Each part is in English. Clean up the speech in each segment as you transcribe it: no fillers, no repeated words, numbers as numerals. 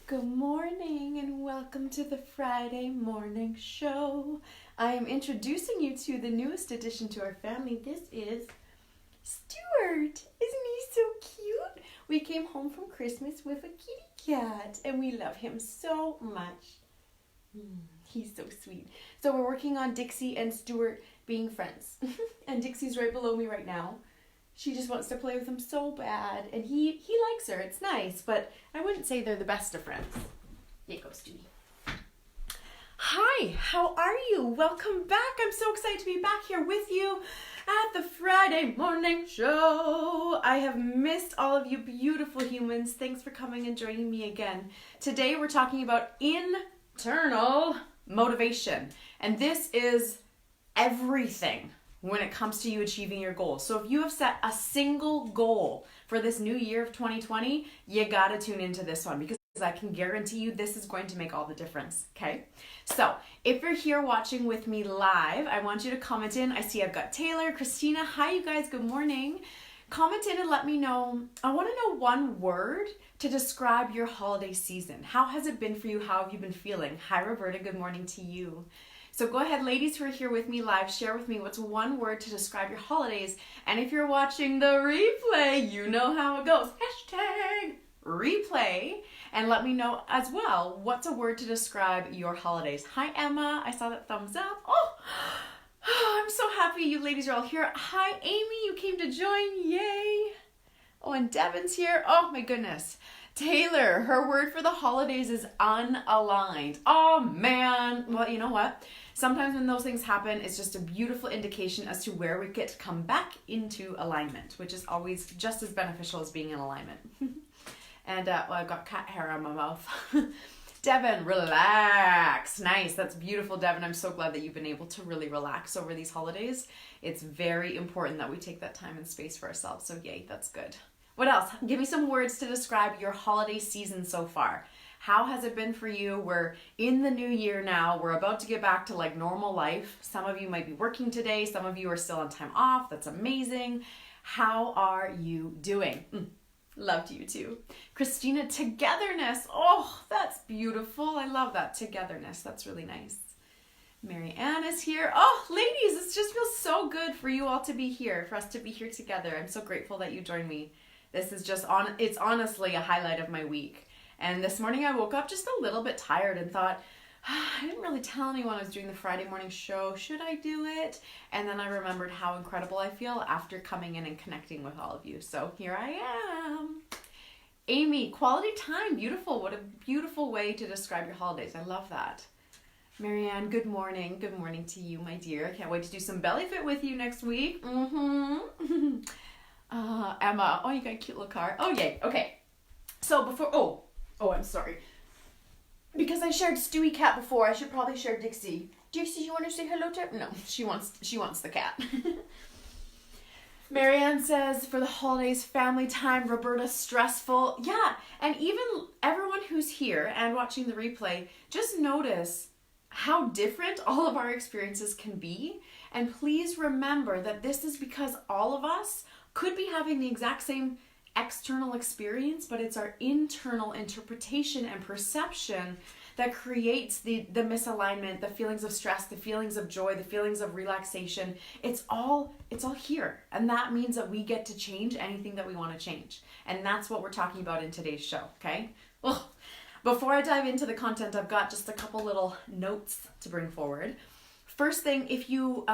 Good morning and welcome to the Friday morning show. I am introducing you to the newest addition to our family. This is Stuart. Isn't he so cute? We came home from Christmas with a kitty cat and we love him so much. He's so sweet. So we're working on Dixie and Stuart being friends. And Dixie's right below me right now. She just wants to play with him so bad. And he likes her. It's nice, but I wouldn't say they're the best of friends. Here you go, Stewie. Hi, how are you? Welcome back. I'm so excited to be back here with you at the Friday morning show. I have missed all of you beautiful humans. Thanks for coming and joining me again. Today we're talking about internal motivation. And this is everything when it comes to you achieving your goals. So if you have set a single goal for this new year of 2020, you gotta tune into this one because I can guarantee you this is going to make all the difference, okay? So if you're here watching with me live, I want you to comment in. I see I've got Taylor, Christina. Hi, you guys, good morning. Comment in and let me know. I wanna know one word to describe your holiday season. How has it been for you? How have you been feeling? Hi, Roberta, good morning to you. So go ahead, ladies who are here with me live, share with me what's one word to describe your holidays. And if you're watching the replay, you know how it goes. Hashtag replay. And let me know as well, what's a word to describe your holidays. Hi, Emma. I saw that thumbs up. Oh, I'm so happy you ladies are all here. Hi, Amy. You came to join. Yay. Oh, and Devin's here. Oh, my goodness. Taylor, her word for the holidays is unaligned. Oh, man. Well, you know what? Sometimes when those things happen, it's just a beautiful indication as to where we get to come back into alignment, which is always just as beneficial as being in alignment. And, well, I've got cat hair on my mouth. Devin, relax. Nice. That's beautiful, Devin. I'm so glad that you've been able to really relax over these holidays. It's very important that we take that time and space for ourselves. So, yay, that's good. What else? Give me some words to describe your holiday season so far. How has it been for you? We're in the new year now. We're about to get back to like normal life. Some of you might be working today. Some of you are still on time off. That's amazing. How are you doing? Love to you too. Christina, togetherness. Oh, that's beautiful. I love that togetherness. That's really nice. Mary Ann is here. Oh, ladies, it just feels so good for you all to be here, for us to be here together. I'm so grateful that you joined me. This is just it's honestly a highlight of my week. And this morning I woke up just a little bit tired and thought, I didn't really tell anyone I was doing the Friday morning show. Should I do it? And then I remembered how incredible I feel after coming in and connecting with all of you. So here I am. Amy, quality time. Beautiful. What a beautiful way to describe your holidays. I love that. Marianne, good morning. Good morning to you, my dear. I can't wait to do some belly fit with you next week. Emma, oh, you got a cute little car. Oh, yay. Okay. So before, I'm sorry. Because I shared Stewie cat before, I should probably share Dixie. Dixie, you want to say hello to her? No, she wants the cat. Marianne says, for the holidays, family time, Roberta, stressful. Yeah, and even everyone who's here and watching the replay, just notice how different all of our experiences can be. And please remember that this is because all of us could be having the exact same external experience, but it's our internal interpretation and perception that creates the misalignment, the feelings of stress, the feelings of joy, the feelings of relaxation. It's all here. And that means that we get to change anything that we want to change. And that's what we're talking about in today's show, okay? Well, before I dive into the content, I've got just a couple little notes to bring forward. First thing, if you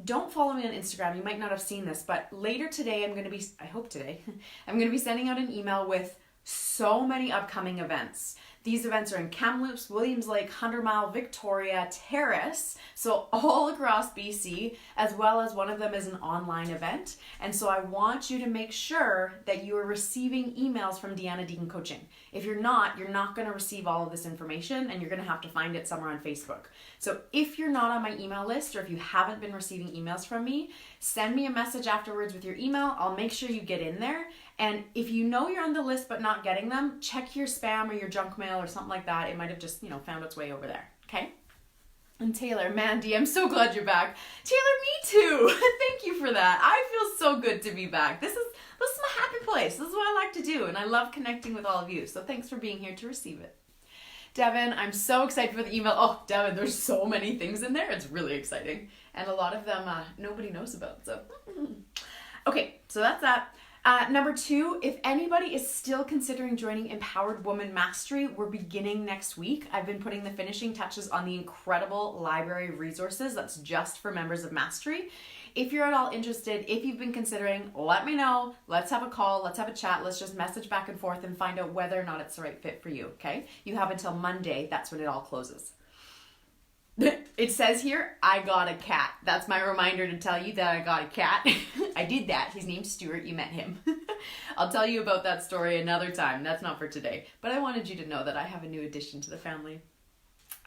don't follow me on Instagram, you might not have seen this, but later today, I'm going to be sending out an email with so many upcoming events. These events are in Kamloops, Williams Lake, 100 Mile, Victoria, Terrace, so all across BC, as well as one of them is an online event. And so I want you to make sure that you are receiving emails from Deanna Deacon Coaching. If you're not going to receive all of this information and you're going to have to find it somewhere on Facebook. So if you're not on my email list or if you haven't been receiving emails from me, send me a message afterwards with your email. I'll make sure you get in there. And if you know you're on the list but not getting them, check your spam or your junk mail or something like that. It might have just, found its way over there. Okay? And Taylor, Mandy, I'm so glad you're back. Taylor, me too. Thank you for that. I feel so good to be back. This is my happy place. This is what I like to do, and I love connecting with all of you. So thanks for being here to receive it. Devin, I'm so excited for the email. Oh, Devin, there's so many things in there. It's really exciting. And a lot of them nobody knows about. So, okay, so that's that. Number 2, if anybody is still considering joining Empowered Woman Mastery, we're beginning next week. I've been putting the finishing touches on the incredible library of resources that's just for members of Mastery. If you're at all interested, if you've been considering, let me know. Let's have a call. Let's have a chat. Let's just message back and forth and find out whether or not it's the right fit for you, okay? You have until Monday. That's when it all closes. It says here, I got a cat. That's my reminder to tell you that I got a cat. I did that. His name's Stuart. You met him. I'll tell you about that story another time. That's not for today. But I wanted you to know that I have a new addition to the family.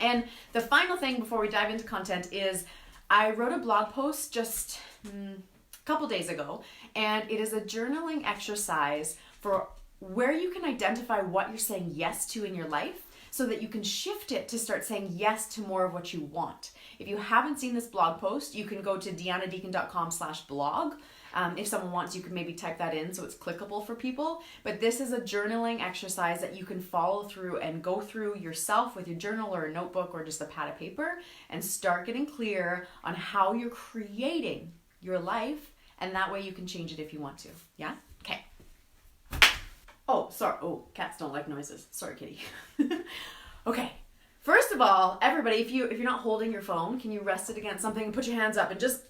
And the final thing before we dive into content is I wrote a blog post just a couple days ago, and it is a journaling exercise for where you can identify what you're saying yes to in your life, so that you can shift it to start saying yes to more of what you want. If you haven't seen this blog post, you can go to deannadeacon.com/blog. If someone wants, you can maybe type that in so it's clickable for people. But this is a journaling exercise that you can follow through and go through yourself with your journal or a notebook or just a pad of paper and start getting clear on how you're creating your life, and that way you can change it if you want to. Yeah? Okay. Oh, sorry. Oh, cats don't like noises. Sorry, kitty. Okay. First of all, everybody, if you're not holding your phone, can you rest it against something and put your hands up and just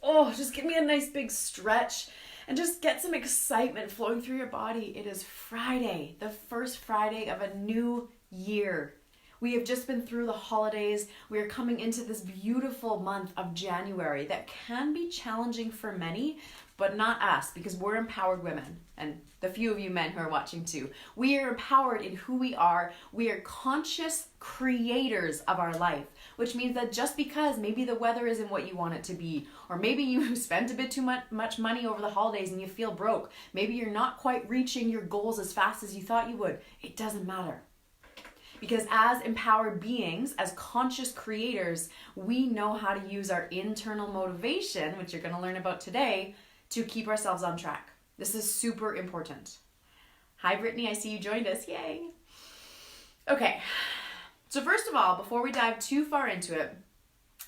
give me a nice big stretch and just get some excitement flowing through your body. It is Friday, the first Friday of a new year. We have just been through the holidays. We are coming into this beautiful month of January that can be challenging for many, but not us, because we're empowered women, and the few of you men who are watching too. We are empowered in who we are. We are conscious creators of our life, which means that just because maybe the weather isn't what you want it to be, or maybe you spent a bit too much money over the holidays and you feel broke, maybe you're not quite reaching your goals as fast as you thought you would, it doesn't matter. Because as empowered beings, as conscious creators, we know how to use our internal motivation, which you're going to learn about today, to keep ourselves on track. This is super important. Hi, Brittany. I see you joined us. Yay. Okay. So first of all, before we dive too far into it,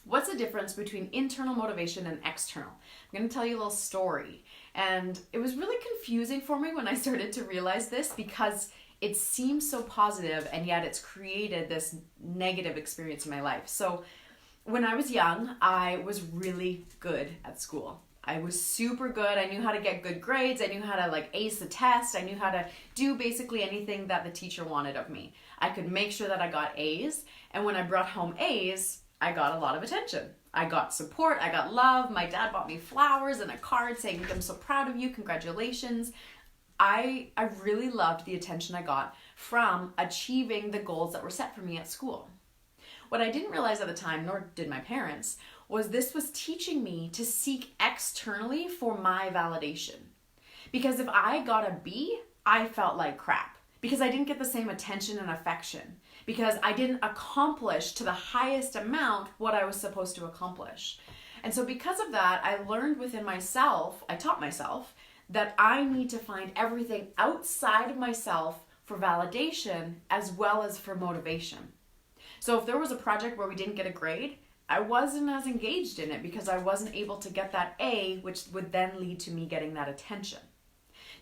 what's the difference between internal motivation and external? I'm going to tell you a little story. And it was really confusing for me when I started to realize this, because it seems so positive and yet it's created this negative experience in my life. So when I was young, I was really good at school. I was super good. I knew how to get good grades. I knew how to ace the test. I knew how to do basically anything that the teacher wanted of me. I could make sure that I got A's. And when I brought home A's, I got a lot of attention. I got support. I got love. My dad bought me flowers and a card saying, I'm so proud of you. Congratulations. I really loved the attention I got from achieving the goals that were set for me at school. What I didn't realize at the time, nor did my parents, was this was teaching me to seek externally for my validation. Because if I got a B, I felt like crap. Because I didn't get the same attention and affection. Because I didn't accomplish to the highest amount what I was supposed to accomplish. And so because of that, I learned within myself, I taught myself, that I need to find everything outside of myself for validation as well as for motivation. So if there was a project where we didn't get a grade, I wasn't as engaged in it because I wasn't able to get that A, which would then lead to me getting that attention.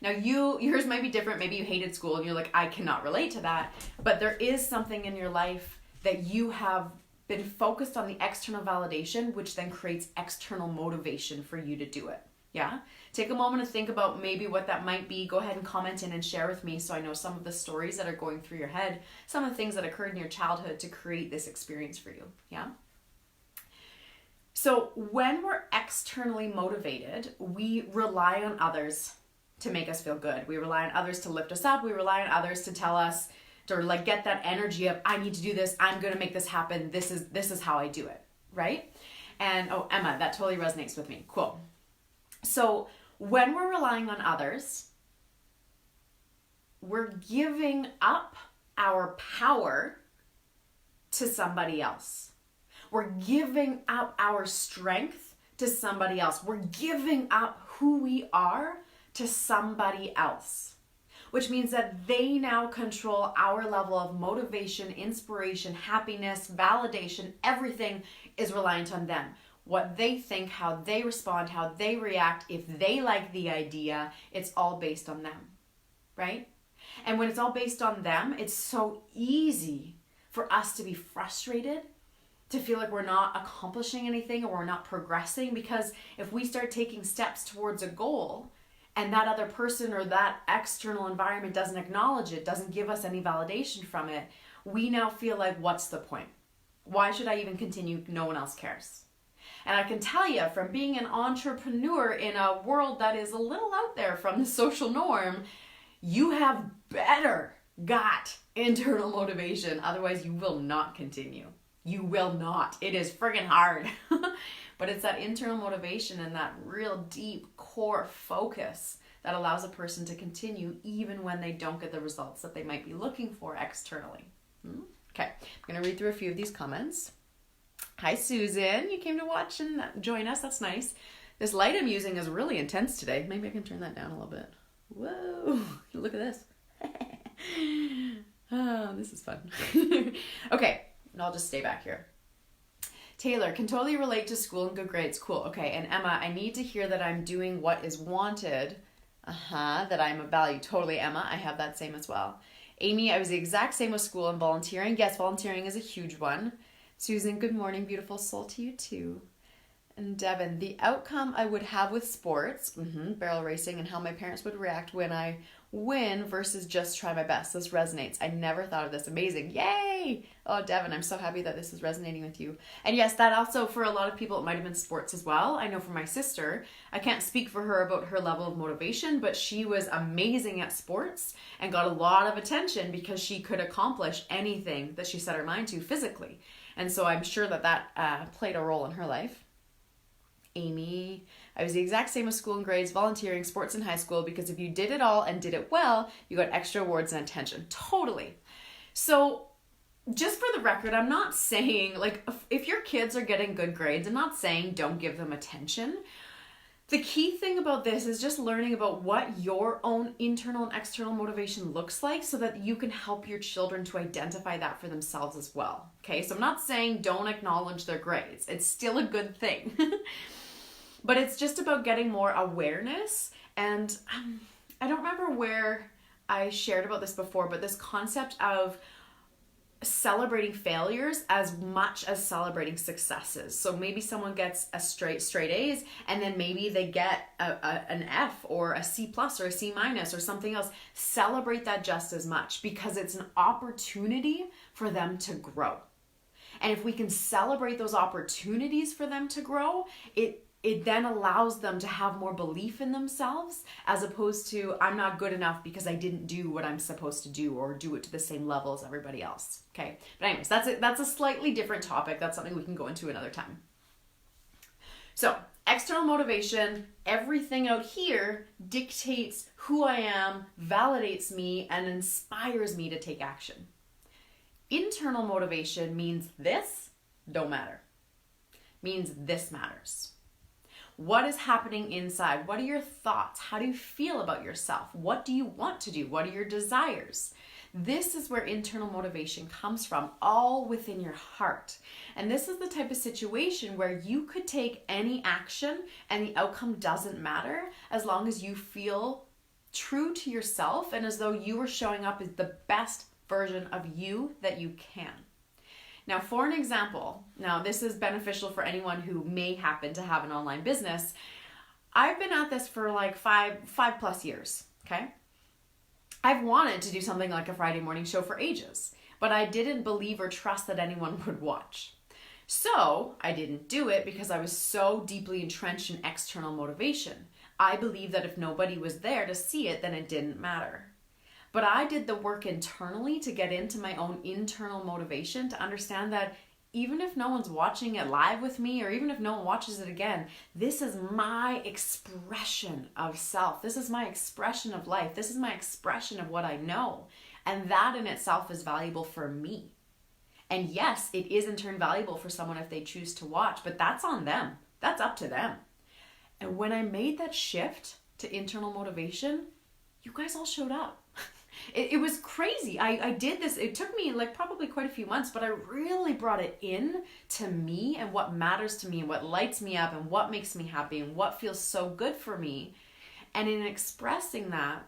Now yours might be different. Maybe you hated school and you're like, I cannot relate to that. But there is something in your life that you have been focused on the external validation, which then creates external motivation for you to do it. Yeah? Take a moment to think about maybe what that might be. Go ahead and comment in and share with me so I know some of the stories that are going through your head, some of the things that occurred in your childhood to create this experience for you. Yeah? So when we're externally motivated, we rely on others to make us feel good. We rely on others to lift us up. We rely on others to tell us, to get that energy of, I need to do this. I'm going to make this happen. This is how I do it. Right? And, oh, Emma, that totally resonates with me. Cool. So when we're relying on others, we're giving up our power to somebody else. We're giving up our strength to somebody else. We're giving up who we are to somebody else, which means that they now control our level of motivation, inspiration, happiness, validation. Everything is reliant on them. What they think, how they respond, how they react, if they like the idea, it's all based on them, right? And when it's all based on them, it's so easy for us to be frustrated, to feel like we're not accomplishing anything or we're not progressing, because if we start taking steps towards a goal and that other person or that external environment doesn't acknowledge it, doesn't give us any validation from it, we now feel like, what's the point? Why should I even continue? No one else cares. And I can tell you, from being an entrepreneur in a world that is a little out there from the social norm, you have better got internal motivation. Otherwise, you will not continue. You will not. It is friggin' hard. But it's that internal motivation and that real deep core focus that allows a person to continue even when they don't get the results that they might be looking for externally. Okay, I'm going to read through a few of these comments. Hi, Susan. You came to watch and join us. That's nice. This light I'm using is really intense today. Maybe I can turn that down a little bit. Whoa, look at this. Oh, this is fun. Okay, and I'll just stay back here. Taylor, can totally relate to school and good grades. Cool. Okay, and Emma, I need to hear that I'm doing what is wanted. That I'm of value. Totally, Emma. I have that same as well. Amy, I was the exact same with school and volunteering. Yes, volunteering is a huge one. Susan, good morning, beautiful soul, to you too. And Devin, the outcome I would have with sports, barrel racing, and how my parents would react when I win versus just try my best. This resonates. I never thought of this. Amazing. Yay! Oh, Devin, I'm so happy that this is resonating with you. And yes, that also, for a lot of people, it might have been sports as well. I know for my sister, I can't speak for her about her level of motivation, but she was amazing at sports and got a lot of attention because she could accomplish anything that she set her mind to physically. And so I'm sure that played a role in her life. Amy, I was the exact same with school and grades, volunteering, sports in high school, because if you did it all and did it well, you got extra awards and attention. Totally. So just for the record, I'm not saying, like, if your kids are getting good grades, I'm not saying don't give them attention. The key thing about this is just learning about what your own internal and external motivation looks like so that you can help your children to identify that for themselves as well. Okay, so I'm not saying don't acknowledge their grades. It's still a good thing. But it's just about getting more awareness. And I don't remember where I shared about this before, but this concept of celebrating failures as much as celebrating successes. So maybe someone gets a straight A's and then maybe they get an F or a C plus or a C minus or something else. Celebrate that just as much because it's an opportunity for them to grow. And if we can celebrate those opportunities for them to grow, it then allows them to have more belief in themselves as opposed to, I'm not good enough because I didn't do what I'm supposed to do or do it to the same level as everybody else. Okay. But anyways, that's a slightly different topic. That's something we can go into another time. So external motivation, everything out here dictates who I am, validates me, and inspires me to take action. Internal motivation means this don't matter. Means this matters. What is happening inside? What are your thoughts? How do you feel about yourself? What do you want to do? What are your desires? This is where internal motivation comes from, all within your heart. And this is the type of situation where you could take any action and the outcome doesn't matter as long as you feel true to yourself and as though you are showing up as the best version of you that you can. Now, for an example, now this is beneficial for anyone who may happen to have an online business. I've been at this for like five plus years, okay? I've wanted to do something like a Friday morning show for ages, but I didn't believe or trust that anyone would watch. So I didn't do it because I was so deeply entrenched in external motivation. I believed that if nobody was there to see it, then it didn't matter. But I did the work internally to get into my own internal motivation to understand that even if no one's watching it live with me or even if no one watches it again, this is my expression of self. This is my expression of life. This is my expression of what I know. And that in itself is valuable for me. And yes, it is in turn valuable for someone if they choose to watch, but that's on them. That's up to them. And when I made that shift to internal motivation, you guys all showed up. It was crazy. I did this. It took me like probably quite a few months, but I really brought it in to me and what matters to me and what lights me up and what makes me happy and what feels so good for me. And in expressing that,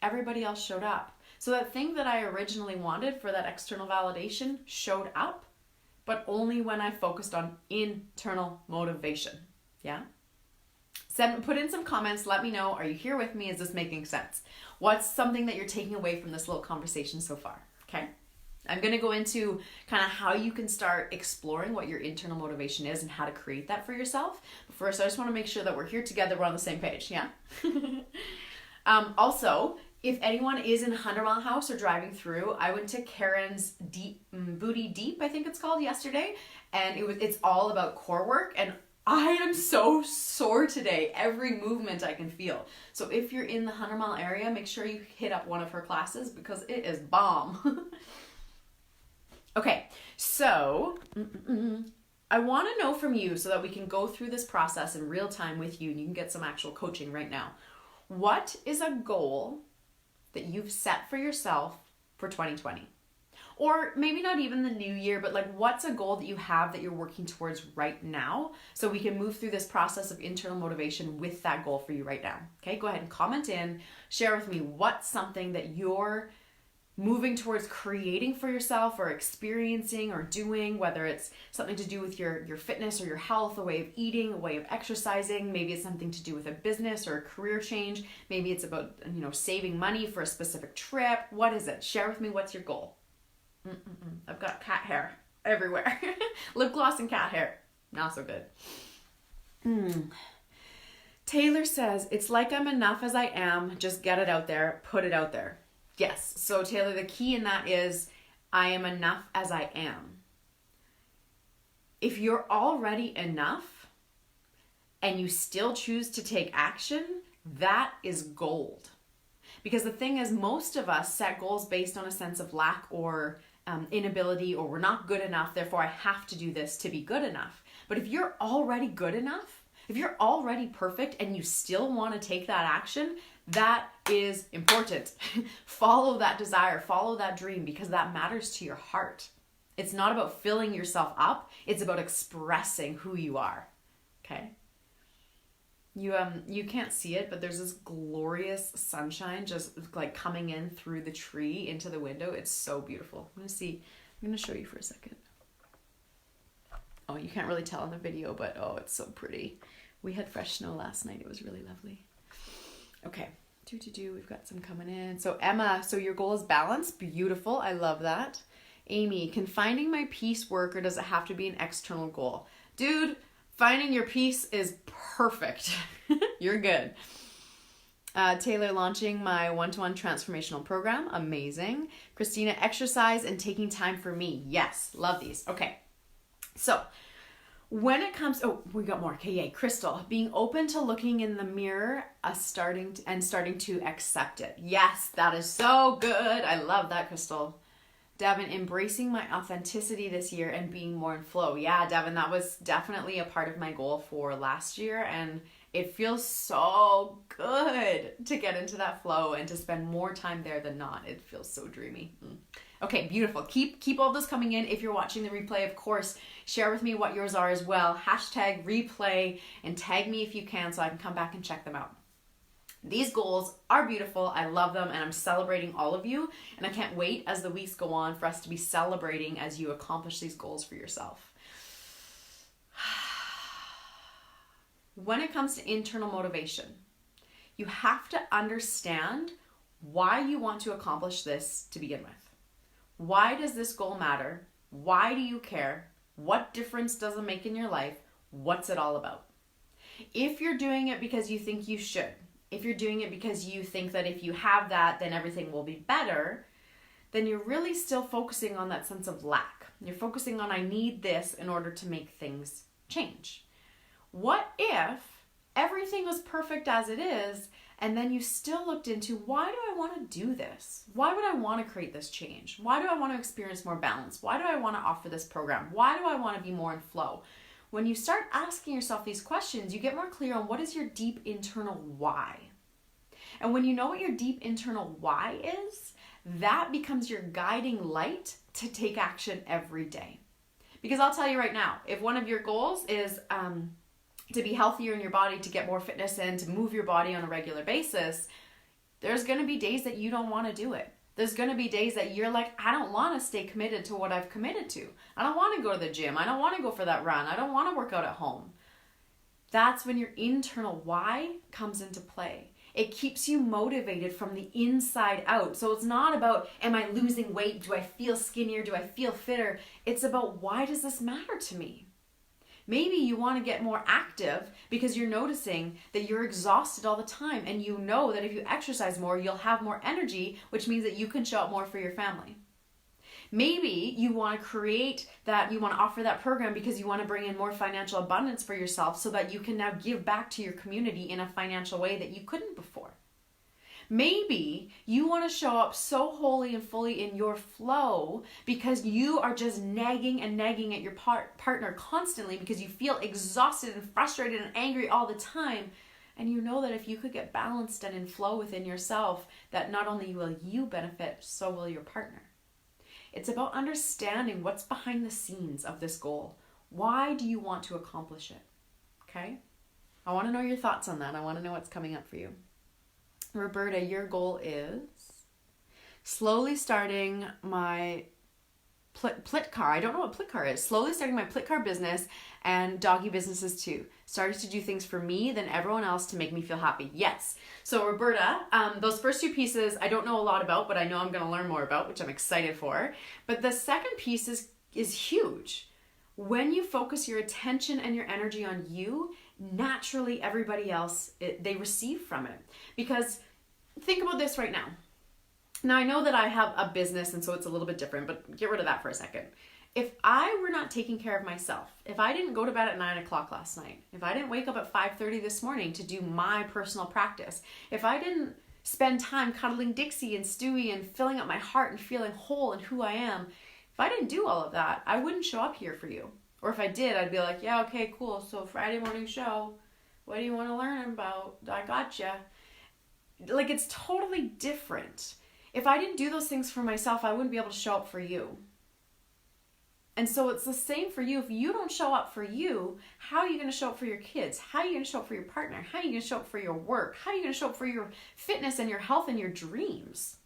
everybody else showed up. So that thing that I originally wanted for that external validation showed up, but only when I focused on internal motivation. Yeah? Put in some comments. Let me know. Are you here with me? Is this making sense? What's something that you're taking away from this little conversation so far? Okay. I'm going to go into kind of how you can start exploring what your internal motivation is and how to create that for yourself. But first, I just want to make sure that we're here together. We're on the same page. Yeah. Also, if anyone is in 100 Mile House or driving through, I went to Karen's Booty Deep, I think it's called, yesterday. And it's all about core work. And I am so sore today. Every movement I can feel. So if you're in the 100 Mile area, make sure you hit up one of her classes because it is bomb. Okay, so I want to know from you so that we can go through this process in real time with you and you can get some actual coaching right now. What is a goal that you've set for yourself for 2020? Or maybe not even the new year, but like what's a goal that you have that you're working towards right now so we can move through this process of internal motivation with that goal for you right now. Okay, go ahead and comment in, share with me what's something that you're moving towards creating for yourself or experiencing or doing, whether it's something to do with your fitness or your health, a way of eating, a way of exercising. Maybe it's something to do with a business or a career change. Maybe it's about, saving money for a specific trip. What is it? Share with me what's your goal. I've got cat hair everywhere. Lip gloss and cat hair. Not so good. Taylor says, it's like I'm enough as I am. Just get it out there. Put it out there. Yes. So Taylor, the key in that is I am enough as I am. If you're already enough and you still choose to take action, that is gold. Because the thing is, most of us set goals based on a sense of lack or inability, or we're not good enough, therefore I have to do this to be good enough. But if you're already good enough, if you're already perfect and you still want to take that action, that is important. Follow that desire, follow that dream, because that matters to your heart. It's not about filling yourself up, it's about expressing who you are. Okay? You can't see it, but there's this glorious sunshine just like coming in through the tree into the window. It's so beautiful. I'm gonna show you for a second. Oh, you can't really tell in the video, but oh, it's so pretty. We had fresh snow last night. It was really lovely. Okay, we've got some coming in. So Emma, so your goal is balance. Beautiful. I love that. Amy, can finding my peace work, or does it have to be an external goal? Dude, finding your peace is perfect. You're good. Taylor, launching my one-to-one transformational program. Amazing. Christina, exercise and taking time for me. Yes, love these. Okay. So when it comes, we got more. Okay, yay. Crystal, being open to looking in the mirror, starting to accept it. Yes, that is so good. I love that, Crystal. Devin, embracing my authenticity this year and being more in flow. Yeah, Devin, that was definitely a part of my goal for last year, and it feels so good to get into that flow and to spend more time there than not. It feels so dreamy. Okay, beautiful. Keep all those coming in. If you're watching the replay, of course, share with me what yours are as well. Hashtag replay and tag me if you can so I can come back and check them out. These goals are beautiful. I love them, and I'm celebrating all of you. And I can't wait as the weeks go on for us to be celebrating as you accomplish these goals for yourself. When it comes to internal motivation, you have to understand why you want to accomplish this to begin with. Why does this goal matter? Why do you care? What difference does it make in your life? What's it all about? If you're doing it because you think you should, if you're doing it because you think that if you have that, then everything will be better, then you're really still focusing on that sense of lack. You're focusing on, I need this in order to make things change. What if everything was perfect as it is, and then you still looked into, why do I want to do this? Why would I want to create this change? Why do I want to experience more balance? Why do I want to offer this program? Why do I want to be more in flow? When you start asking yourself these questions, you get more clear on what is your deep internal why. And when you know what your deep internal why is, that becomes your guiding light to take action every day. Because I'll tell you right now, if one of your goals is to be healthier in your body, to get more fitness in, to move your body on a regular basis, there's going to be days that you don't want to do it. There's going to be days that you're like, I don't want to stay committed to what I've committed to. I don't want to go to the gym. I don't want to go for that run. I don't want to work out at home. That's when your internal why comes into play. It keeps you motivated from the inside out. So it's not about, am I losing weight? Do I feel skinnier? Do I feel fitter? It's about, why does this matter to me? Maybe you want to get more active because you're noticing that you're exhausted all the time, and you know that if you exercise more, you'll have more energy, which means that you can show up more for your family. Maybe you want to create that, you want to offer that program because you want to bring in more financial abundance for yourself so that you can now give back to your community in a financial way that you couldn't before. Maybe you want to show up so wholly and fully in your flow because you are just nagging at your partner constantly because you feel exhausted and frustrated and angry all the time. And you know that if you could get balanced and in flow within yourself, that not only will you benefit, so will your partner. It's about understanding what's behind the scenes of this goal. Why do you want to accomplish it? Okay? I want to know your thoughts on that. I want to know what's coming up for you. Roberta, your goal is slowly starting my Plitcar. I don't know what Plitcar is. Slowly starting my Plitcar business and doggy businesses too. Starting to do things for me than everyone else to make me feel happy. Yes. So Roberta, those first two pieces I don't know a lot about, but I know I'm going to learn more about, which I'm excited for. But the second piece is huge. When you focus your attention and your energy on you, naturally everybody else, they receive from it. Because think about this right now. Now I know that I have a business and so it's a little bit different, but get rid of that for a second. If I were not taking care of myself, if I didn't go to bed at 9 o'clock last night, if I didn't wake up at 5:30 this morning to do my personal practice, if I didn't spend time cuddling Dixie and Stewie and filling up my heart and feeling whole in who I am, if I didn't do all of that, I wouldn't show up here for you. Or if I did, I'd be like, yeah, okay, cool. So Friday morning show, what do you want to learn about? I gotcha. Like, it's totally different. If I didn't do those things for myself, I wouldn't be able to show up for you. And so it's the same for you. If you don't show up for you, how are you going to show up for your kids? How are you going to show up for your partner? How are you going to show up for your work? How are you going to show up for your fitness and your health and your dreams?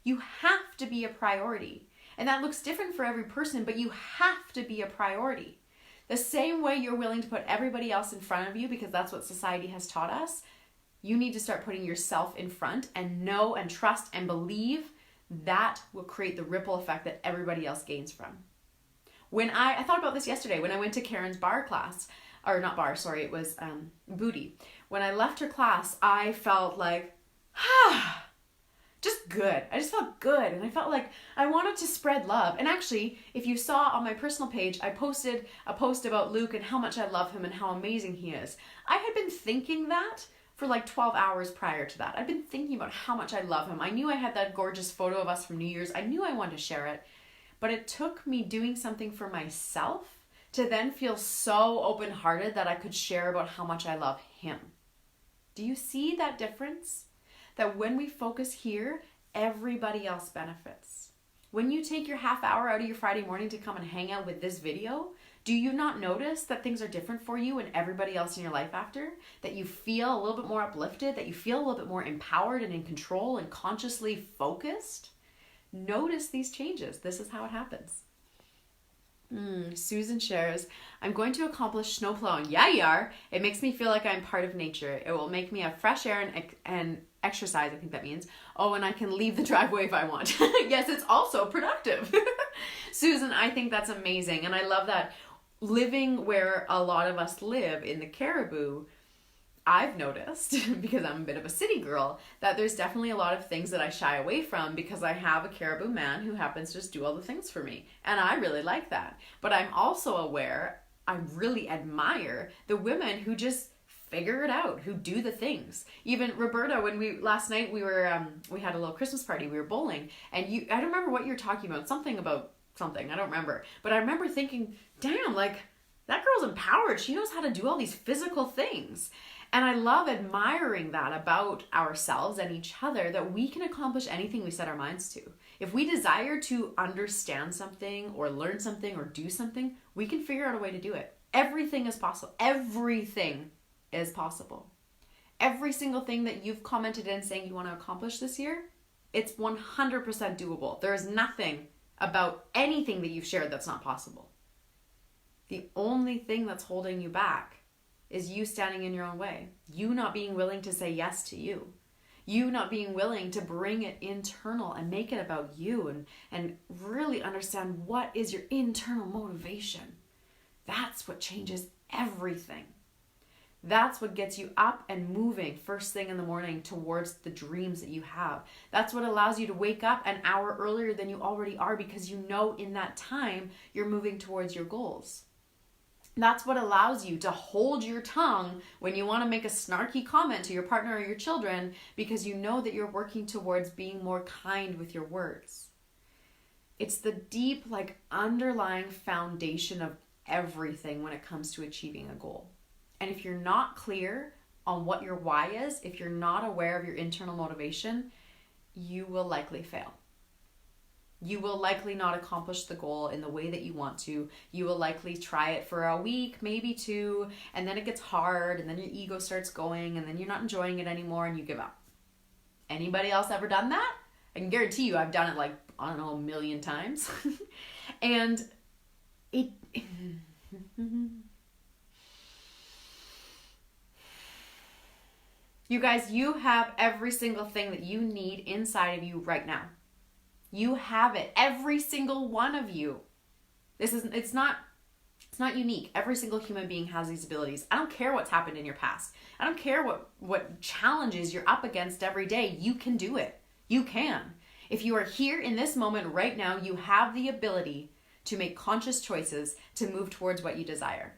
You have to be a priority. And that looks different for every person, but you have to be a priority. The same way you're willing to put everybody else in front of you because that's what society has taught us, you need to start putting yourself in front and know and trust and believe that will create the ripple effect that everybody else gains from. When I thought about this yesterday when I went to Karen's bar class, or not bar, sorry, it was booty. When I left her class, I felt like, just good. I just felt good. And I felt like I wanted to spread love. And actually, if you saw on my personal page, I posted a post about Luke and how much I love him and how amazing he is. I had been thinking that for like 12 hours prior to that. I'd been thinking about how much I love him. I knew I had that gorgeous photo of us from New Year's. I knew I wanted to share it. But it took me doing something for myself to then feel so open-hearted that I could share about how much I love him. Do you see that difference? That when we focus here, everybody else benefits. When you take your half hour out of your Friday morning to come and hang out with this video, do you not notice that things are different for you and everybody else in your life after? That you feel a little bit more uplifted, that you feel a little bit more empowered and in control and consciously focused? Notice these changes. This is how it happens. Susan shares, I'm going to accomplish snow plowing. Yeah, you are. It makes me feel like I'm part of nature. It will make me have fresh air and exercise, I think that means. Oh, and I can leave the driveway if I want. Yes, it's also productive. Susan, I think that's amazing. And I love that living where a lot of us live in the Caribou, I've noticed, because I'm a bit of a city girl, that there's definitely a lot of things that I shy away from because I have a Caribou man who happens to just do all the things for me. And I really like that. But I'm also aware, I really admire the women who just figure it out, who do the things. Even Roberta, when last night we had a little Christmas party, we were bowling, and I don't remember what you were talking about, something, I don't remember. But I remember thinking, damn, like, that girl's empowered. She knows how to do all these physical things. And I love admiring that about ourselves and each other, that we can accomplish anything we set our minds to. If we desire to understand something or learn something or do something, we can figure out a way to do it. Everything is possible. Everything is possible. Every single thing that you've commented in saying you want to accomplish this year, it's 100% doable. There is nothing about anything that you've shared that's not possible. The only thing that's holding you back is you standing in your own way. You not being willing to say yes to you. You not being willing to bring it internal and make it about you and really understand what is your internal motivation. That's what changes everything. That's what gets you up and moving first thing in the morning towards the dreams that you have. That's what allows you to wake up an hour earlier than you already are, because you know in that time you're moving towards your goals. That's what allows you to hold your tongue when you want to make a snarky comment to your partner or your children, because you know that you're working towards being more kind with your words. It's the deep, underlying foundation of everything when it comes to achieving a goal. And if you're not clear on what your why is, if you're not aware of your internal motivation, you will likely fail. You will likely not accomplish the goal in the way that you want to. You will likely try it for a week, maybe 2, and then it gets hard, and then your ego starts going, and then you're not enjoying it anymore, and you give up. Anybody else ever done that? I can guarantee you I've done it a million times. And it... You guys, you have every single thing that you need inside of you right now. You have it. Every single one of you. It's not unique. Every single human being has these abilities. I don't care what's happened in your past. I don't care what challenges you're up against every day. You can do it. You can. If you are here in this moment right now, you have the ability to make conscious choices to move towards what you desire.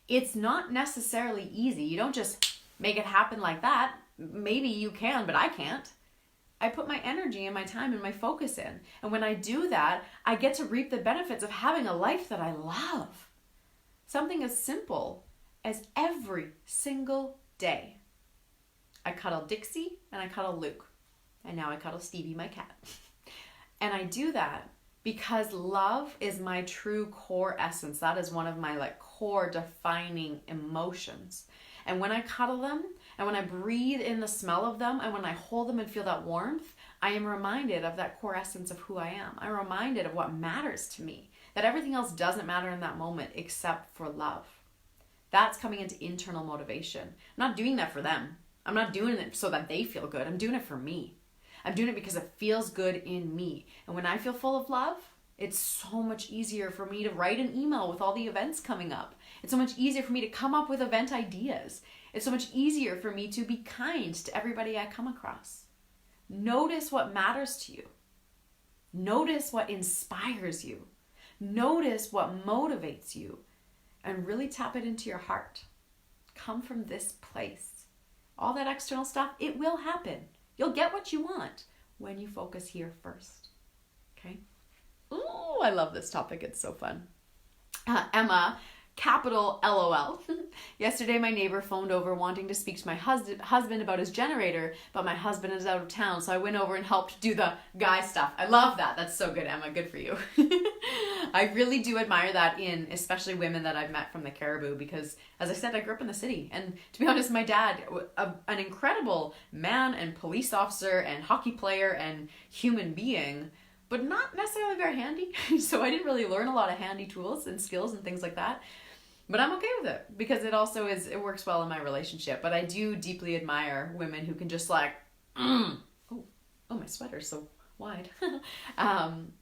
It's not necessarily easy. You don't just make it happen like that. Maybe you can, but I can't. I put my energy and my time and my focus in. And when I do that, I get to reap the benefits of having a life that I love. Something as simple as every single day, I cuddle Dixie and I cuddle Luke. And now I cuddle Stevie, my cat. And I do that because love is my true core essence. That is one of my core defining emotions. And when I cuddle them, and when I breathe in the smell of them, and when I hold them and feel that warmth, I am reminded of that core essence of who I am. I'm reminded of what matters to me, that everything else doesn't matter in that moment except for love. That's coming into internal motivation. I'm not doing that for them. I'm not doing it so that they feel good. I'm doing it for me. I'm doing it because it feels good in me. And when I feel full of love, it's so much easier for me to write an email with all the events coming up. It's so much easier for me to come up with event ideas. It's so much easier for me to be kind to everybody I come across. Notice what matters to you. Notice what inspires you. Notice what motivates you. And really tap it into your heart. Come from this place. All that external stuff, it will happen. You'll get what you want when you focus here first. Okay? Ooh, I love this topic. It's so fun. Emma, capital LOL. Yesterday, my neighbor phoned over wanting to speak to my husband about his generator, but my husband is out of town, so I went over and helped do the guy stuff. I love that. That's so good, Emma. Good for you. I really do admire that in especially women that I've met from the Caribou, because, as I said, I grew up in the city. And to be honest, my dad, an incredible man and police officer and hockey player and human being, but not necessarily very handy. So I didn't really learn a lot of handy tools and skills and things like that. But I'm okay with it because it works well in my relationship. But I do deeply admire women who can just oh, my sweater's so wide.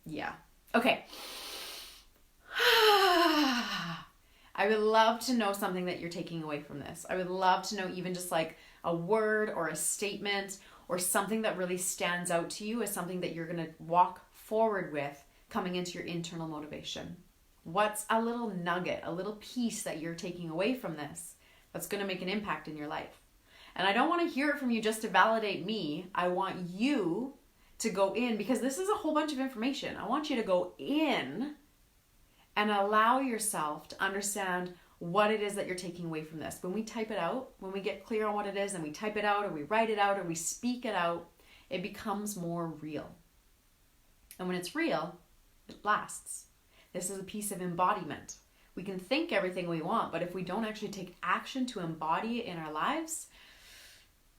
Yeah. Okay. I would love to know something that you're taking away from this. I would love to know even just a word or a statement or something that really stands out to you as something that you're going to walk forward with coming into your internal motivation. What's a little nugget, a little piece that you're taking away from this that's going to make an impact in your life? And I don't want to hear it from you just to validate me. I want you to go in, because this is a whole bunch of information. I want you to go in and allow yourself to understand what it is that you're taking away from this. When we type it out, when we get clear on what it is and we type it out or we write it out or we speak it out, it becomes more real. And when it's real, it lasts. This is a piece of embodiment. We can think everything we want, but if we don't actually take action to embody it in our lives,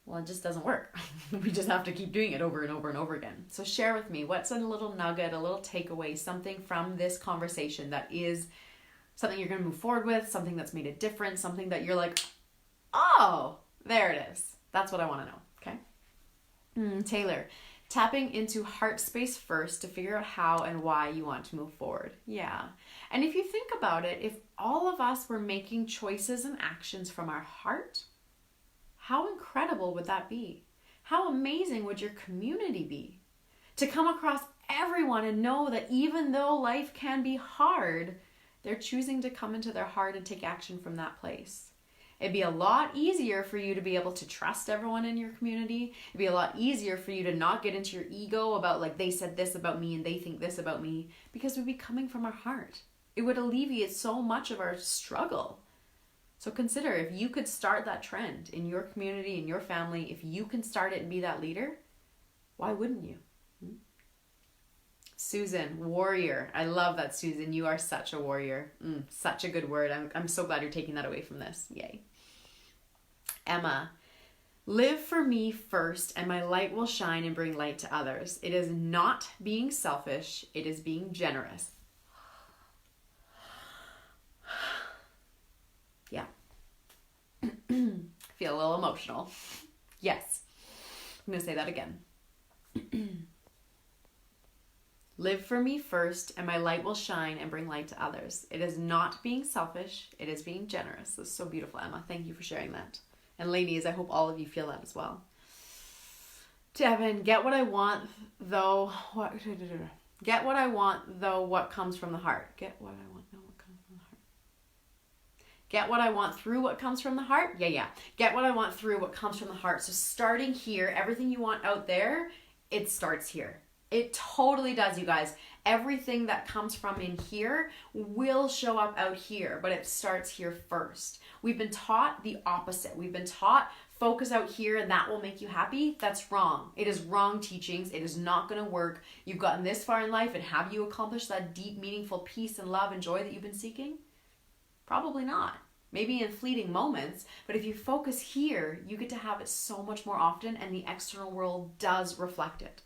well, it just doesn't work. We just have to keep doing it over and over and over again. So share with me, what's a little nugget, a little takeaway, something from this conversation that is something you're going to move forward with, something that's made a difference, something that you're like, oh, there it is. That's what I want to know, okay? Taylor, tapping into heart space first to figure out how and why you want to move forward. Yeah. And if you think about it, if all of us were making choices and actions from our heart, how incredible would that be? How amazing would your community be? To come across everyone and know that even though life can be hard, they're choosing to come into their heart and take action from that place. It'd be a lot easier for you to be able to trust everyone in your community. It'd be a lot easier for you to not get into your ego about like they said this about me and they think this about me, because we'd be coming from our heart. It would alleviate so much of our struggle. So consider, if you could start that trend in your community, in your family, if you can start it and be that leader, why wouldn't you? Susan, warrior. I love that, Susan. You are such a warrior. Such a good word. I'm so glad you're taking that away from this. Yay. Emma, live for me first and my light will shine and bring light to others. It is not being selfish. It is being generous. Yeah. Feel a little emotional. Yes. I'm going to say that again. Live for me first and my light will shine and bring light to others. It is not being selfish. It is being generous. That's so beautiful, Emma. Thank you for sharing that. And ladies, I hope all of you feel that as well. Devin, get what I want though. Get what I want though what comes from the heart. Get what I want though what comes from the heart. Get what I want through what comes from the heart? Yeah. Get what I want through what comes from the heart. So starting here, everything you want out there, it starts here. It totally does, you guys. Everything that comes from in here will show up out here, but it starts here first. We've been taught the opposite. We've been taught focus out here and that will make you happy. That's wrong. It is wrong teachings. It is not going to work. You've gotten this far in life, and have you accomplished that deep, meaningful peace and love and joy that you've been seeking? Probably not. Maybe in fleeting moments, but if you focus here, you get to have it so much more often, and the external world does reflect it.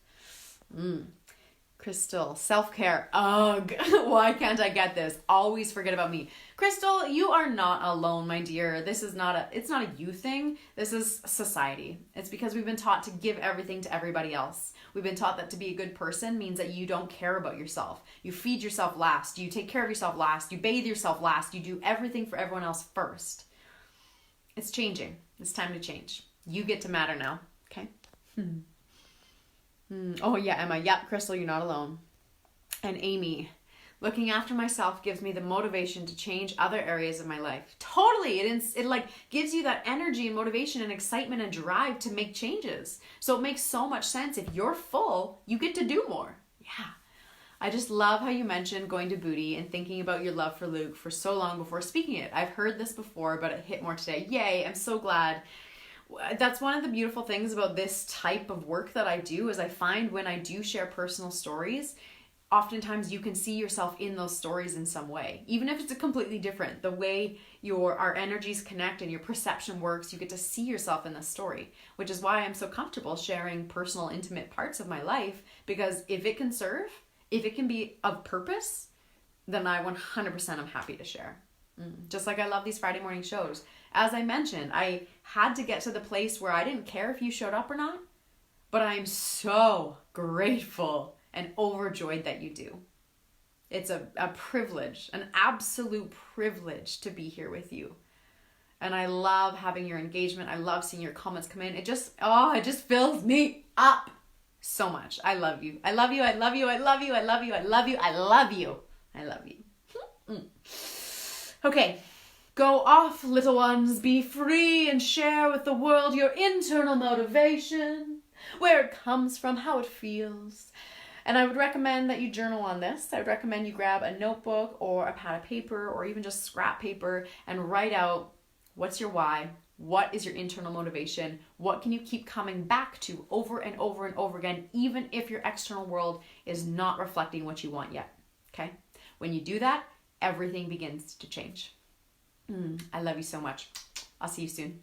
Crystal, self-care. Ugh, why can't I get this? Always forget about me. Crystal, you are not alone, my dear. This is it's not a you thing. This is society. It's because we've been taught to give everything to everybody else. We've been taught that to be a good person means that you don't care about yourself. You feed yourself last. You take care of yourself last. You bathe yourself last. You do everything for everyone else first. It's changing. It's time to change. You get to matter now. Okay? Oh yeah, Emma. Yep, Crystal, you're not alone. And Amy, looking after myself gives me the motivation to change other areas of my life. Totally. It like gives you that energy and motivation and excitement and drive to make changes. So it makes so much sense. If you're full, you get to do more. Yeah. I just love how you mentioned going to Booty and thinking about your love for Luke for so long before speaking it. I've heard this before, but it hit more today. Yay, I'm so glad. That's one of the beautiful things about this type of work that I do, is I find when I do share personal stories, oftentimes you can see yourself in those stories in some way, even if it's a completely different. The way our energies connect and your perception works, you get to see yourself in the story, which is why I'm so comfortable sharing personal, intimate parts of my life, because if it can serve, if it can be of purpose, then I 100% am happy to share. Just like I love these Friday morning shows. As I mentioned, I had to get to the place where I didn't care if you showed up or not, but I'm so grateful and overjoyed that you do. It's a privilege, an absolute privilege to be here with you. And I love having your engagement. I love seeing your comments come in. It just fills me up so much. I love you. I love you. I love you. I love you. I love you. I love you. I love you. I love you. Okay. Go off, little ones, be free and share with the world your internal motivation, where it comes from, how it feels, And I would recommend that you journal on this. I would recommend you grab a notebook or a pad of paper or even just scrap paper and write out what's your why, what is your internal motivation, what can you keep coming back to over and over and over again, even if your external world is not reflecting what you want yet, okay? When you do that, everything begins to change. I love you so much. I'll see you soon.